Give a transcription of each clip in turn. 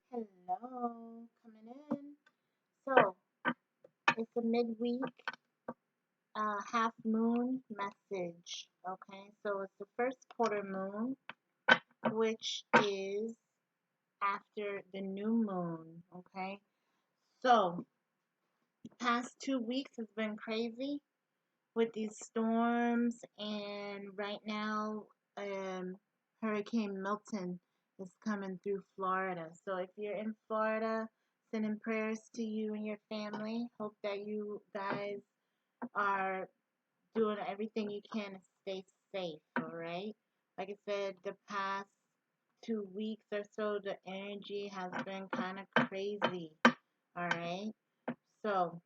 Hello, coming in. So it's a midweek half moon message. Okay, so it's the first quarter moon, which is after the new moon. Okay, so past 2 weeks has been crazy with these storms, and right now, Hurricane Milton is coming through Florida. So if you're in Florida, sending prayers to you and your family. Hope that you guys are doing everything you can to stay safe, all right? Like I said, the past 2 weeks or so, the energy has been kind of crazy, all right? So,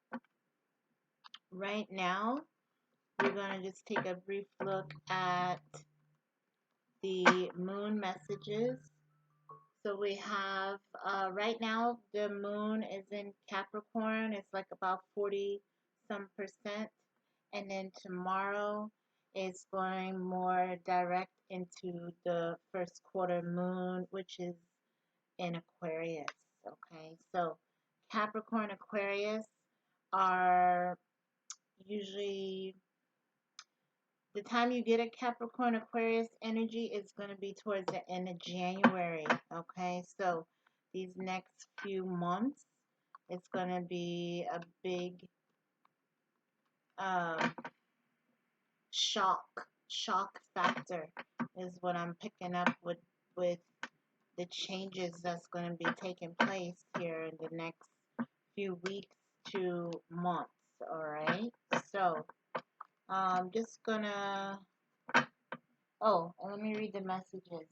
right now, we're going to just take a brief look at the moon messages. So we have right now the moon is in Capricorn. It's like about 40 some percent. And then tomorrow it's going more direct into the first quarter moon, which is in Aquarius. Okay, so Capricorn Aquarius are usually the time you get a Capricorn Aquarius energy is going to be towards the end of January. Okay, so these next few months, it's going to be a big um, shock factor is what I'm picking up with the changes that's going to be taking place here in the next few weeks to months. All right, so I'm just gonna. Oh, and let me read the messages.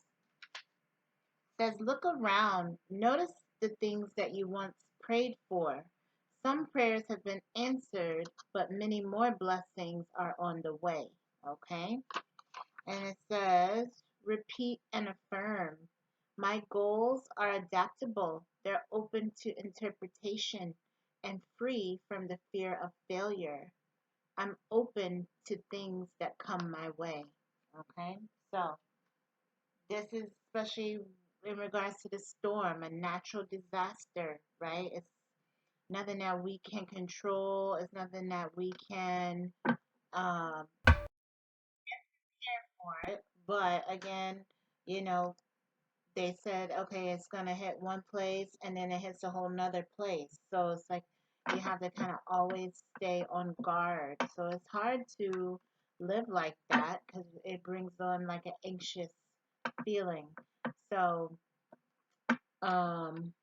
Says, look around, notice the things that you once prayed for. Some prayers have been answered, but many more blessings are on the way. Okay? And it says, repeat and affirm. My goals are adaptable, they're open to interpretation and free from the fear of failure. I'm open to things that come my way. Okay? So, this is especially in regards to the storm, a natural disaster, right? It's nothing that we can control. It's nothing that we can care for it. But again, you know, they said, okay, it's gonna hit one place and then it hits a whole nother place. So it's like you have to kind of always stay on guard. So it's hard to live like that because it brings on like an anxious feeling. So um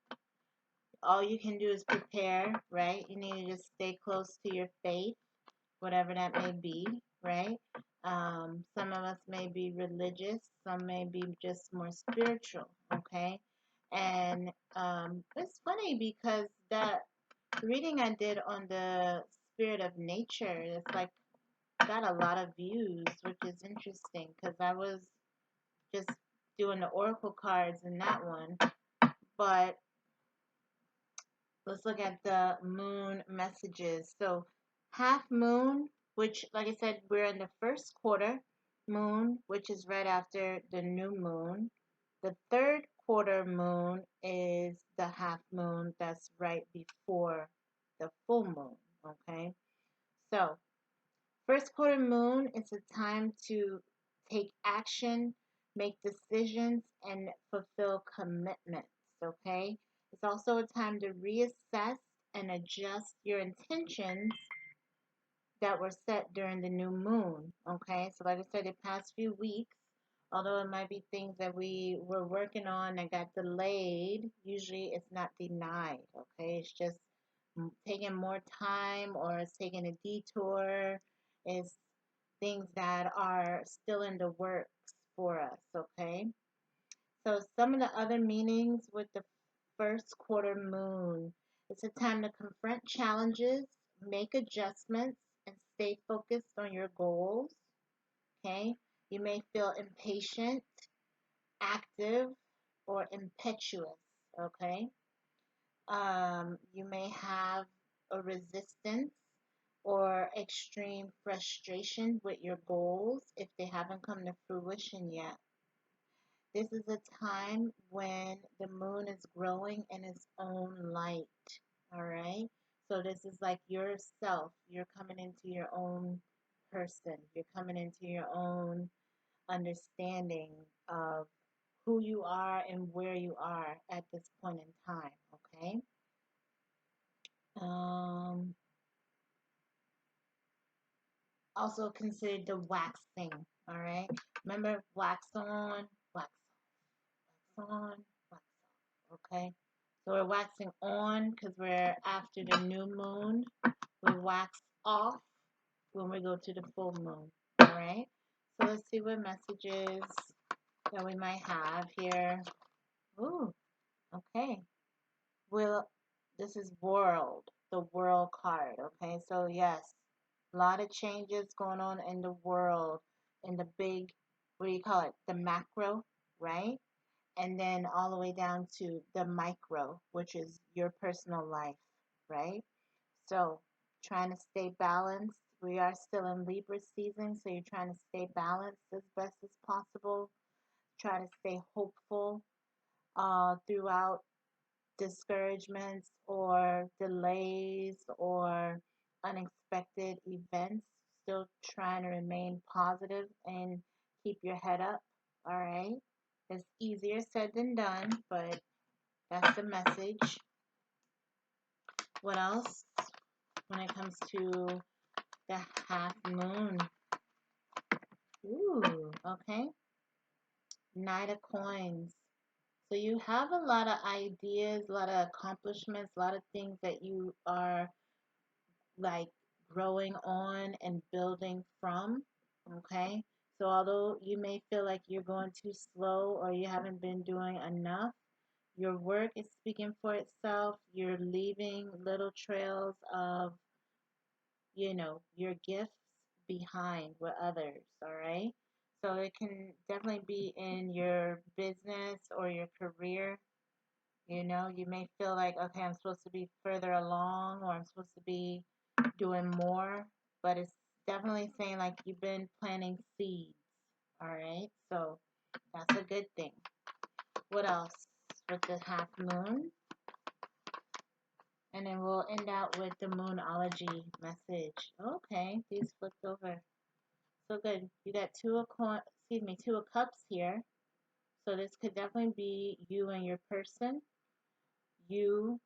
all you can do is prepare, right? You need to just stay close to your faith, whatever that may be, right? Some of us may be religious, some may be just more spiritual, okay? And it's funny because that reading I did on the spirit of nature, it's like got a lot of views, which is interesting because I was just doing the oracle cards in that one, but let's look at the moon messages. So half moon, which like I said, we're in the first quarter moon, which is right after the new moon. The third quarter moon is the half moon that's right before the full moon. Okay. So first quarter moon is a time to take action, make decisions, and fulfill commitments. Okay? It's also a time to reassess and adjust your intentions that were set during the new moon. Okay? So, like I said, the past few weeks, although it might be things that we were working on that got delayed, usually it's not denied. Okay? It's just taking more time or it's taking a detour. It's things that are still in the works for us, okay? So some of the other meanings with the first quarter moon, it's a time to confront challenges, make adjustments, and stay focused on your goals, okay? You may feel impatient, active, or impetuous, okay? You may have a resistance or extreme frustration with your goals if they haven't come to fruition yet. This is a time when the moon is growing in its own light. All right. So this is like yourself. You're coming into your own person. You're coming into your own understanding of who you are and where you are at this point in time. Okay. Um, Also consider the waxing. All right. Remember, wax on, wax on, wax off. Okay. So we're waxing on because we're after the new moon. We wax off when we go to the full moon. All right. So let's see what messages that we might have here. Ooh. Okay. Will This is world, the world card. Okay. So yes, a lot of changes going on in the world, in the big, what do you call it? The macro, right? And then all the way down to the micro, which is your personal life, right? So, trying to stay balanced. We are still in Libra season, so you're trying to stay balanced as best as possible. Try to stay hopeful throughout discouragements or delays or unexpected events. Still trying to remain positive and keep your head up. All right. It's easier said than done, but that's the message. What else when it comes to the half moon? Ooh, okay. Knight of coins. So you have a lot of ideas, a lot of accomplishments, a lot of things that you are like growing on and building from. Okay. So although you may feel like you're going too slow or you haven't been doing enough, your work is speaking for itself. You're leaving little trails of, your gifts behind with others, all right? So it can definitely be in your business or your career. You may feel like, okay, I'm supposed to be further along or I'm supposed to be doing more, but it's definitely saying like you've been planting seeds, all right? So that's a good thing. What else with the half moon? And then we'll end out with the Moonology message. Okay, these flipped over. So good. You got two of cups here. So this could definitely be you and your person, you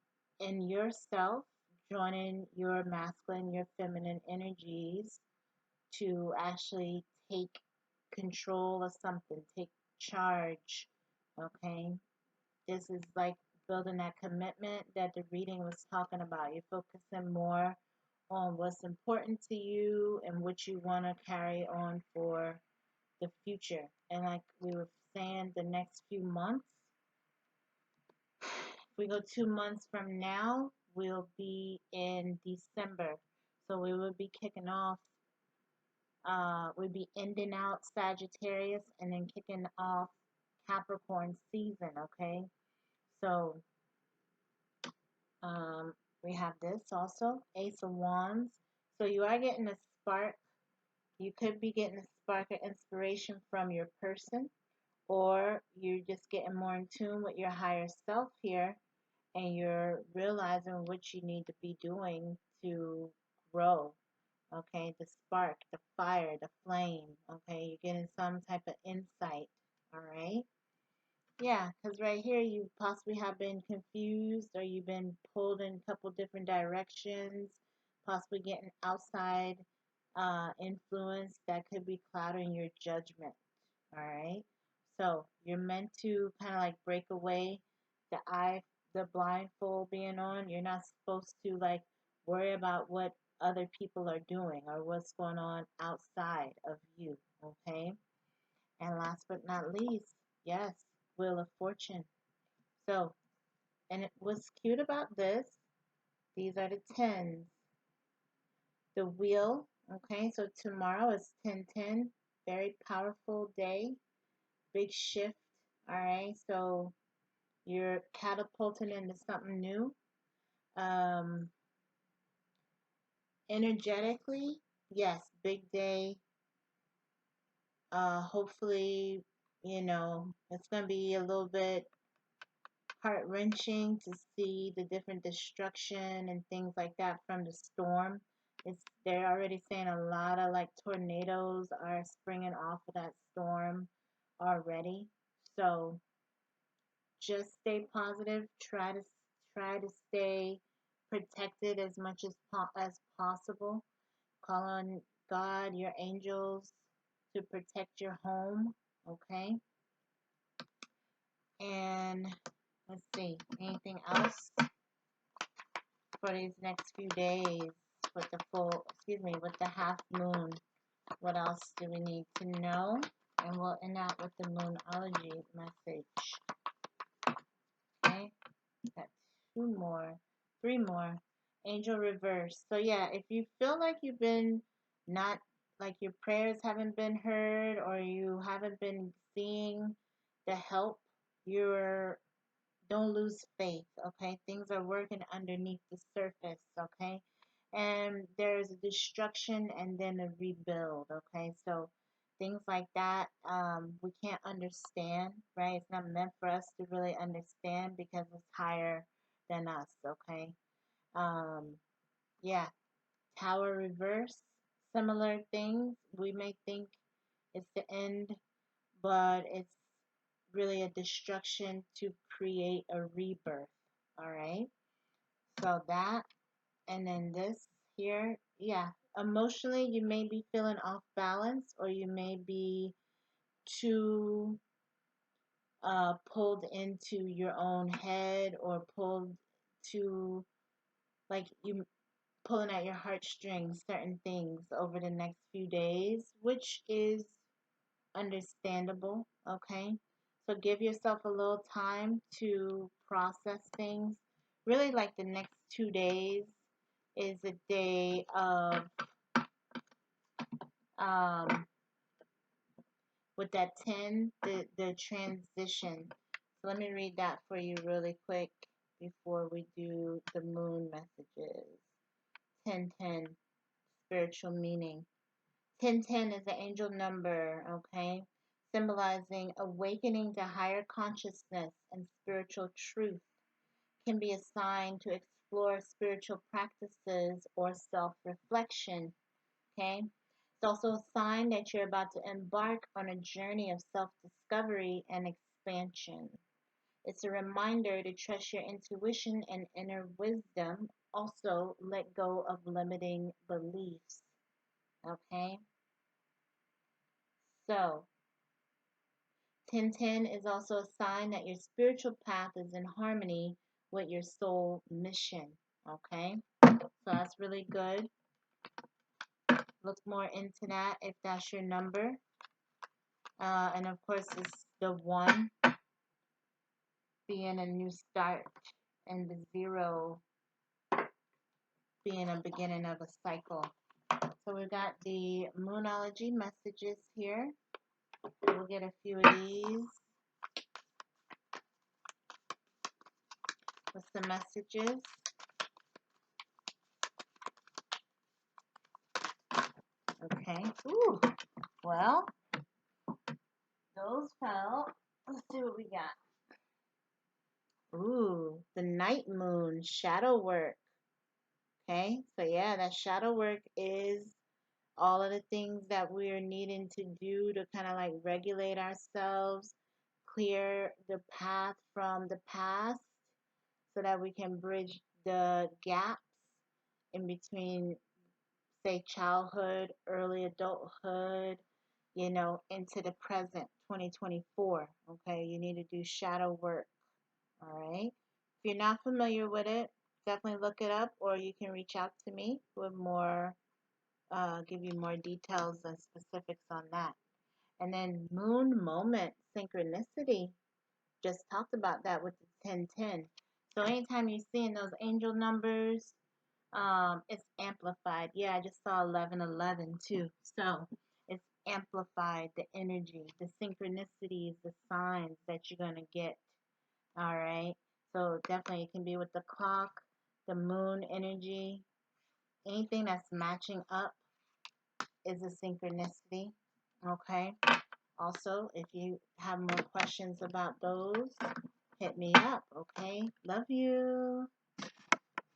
and yourself joining your masculine, your feminine energies to actually take control of something, take charge. Okay. This is like building that commitment that the reading was talking about. You're focusing more on what's important to you and what you want to carry on for the future. And like we were saying, the next few months, if we go 2 months from now, we'll be in December. So we will be kicking off, we'll be ending out Sagittarius and then kicking off Capricorn season, okay? So Um, we have this also, Ace of Wands. So you are getting a spark. You could be getting a spark of inspiration from your person, or you're just getting more in tune with your higher self here, and you're realizing what you need to be doing to grow. Okay, the spark, the fire, the flame. Okay, you're getting some type of insight. All right. Yeah, because right here you possibly have been confused or you've been pulled in a couple different directions, possibly getting outside influence that could be clouding your judgment. All right. So you're meant to kind of like break away the blindfold being on. You're not supposed to like worry about what other people are doing or what's going on outside of you. Okay. And last but not least, yes, Wheel of Fortune. So, and what's cute about this, these are the tens. The wheel, okay, so tomorrow is 1010. Very powerful day, big shift, all right? So you're catapulting into something new. Um, Energetically, yes, big day. Hopefully It's going to be a little bit heart wrenching to see the different destruction and things like that from the storm. They're already saying a lot of like tornadoes are springing off of that storm already. So just stay positive. Try to stay protected as much as possible. Call on God, your angels, to protect your home. Okay. And let's see, anything else for these next few days with with the half moon? What else do we need to know? And we'll end out with the Moonology message. Okay, got three more. Angel reverse. So yeah, if you feel like you've been not like your prayers haven't been heard or you haven't been seeing the help, you're don't lose faith, okay? Things are working underneath the surface, okay? And there's a destruction and then a rebuild, okay? So things like that, we can't understand, right? It's not meant for us to really understand because it's higher than us, okay? Um, yeah, tower reverse, similar things. We may think it's the end, but it's really a destruction to create a rebirth. All right. So that, and then this here, yeah. Emotionally, you may be feeling off balance, or you may be too pulled into your own head, or pulled to like you pulling at your heartstrings, certain things over the next few days, which is understandable, okay? So give yourself a little time to process things. Really, like the next 2 days is a day of, um, with that 10, the transition. So let me read that for you really quick before we do the moon messages. 1010, spiritual meaning. 1010 is the angel number, okay? Symbolizing awakening to higher consciousness and spiritual truth. Can be assigned to explore spiritual practices or self reflection, okay? It's also a sign that you're about to embark on a journey of self discovery and expansion. It's a reminder to trust your intuition and inner wisdom. Also, let go of limiting beliefs, okay? So, 1010 is also a sign that your spiritual path is in harmony with your soul mission. Okay? So that's really good. Look more into that if that's your number. And of course, it's the 1 being a new start, and the 0 being a beginning of a cycle. So we've got the Moonology messages here. We'll get a few of these. What's the messages? Okay. Ooh. Well, those fell. Let's see what we got. Ooh, the night moon, shadow work. Okay, so yeah, that shadow work is all of the things that we're needing to do to kind of like regulate ourselves, clear the path from the past so that we can bridge the gaps in between, say, childhood, early adulthood, into the present, 2024. Okay, you need to do shadow work. All right. If you're not familiar with it, definitely look it up, or you can reach out to me with more, give you more details and specifics on that. And then moon moment synchronicity. Just talked about that with the 1010. So anytime you're seeing those angel numbers, it's amplified. Yeah, I just saw 1111 too. So it's amplified, the energy, the synchronicities, the signs that you're going to get. All right. So definitely it can be with the clock, the moon energy, anything that's matching up is a synchronicity. Okay. Also, if you have more questions about those, hit me up, okay? Love you.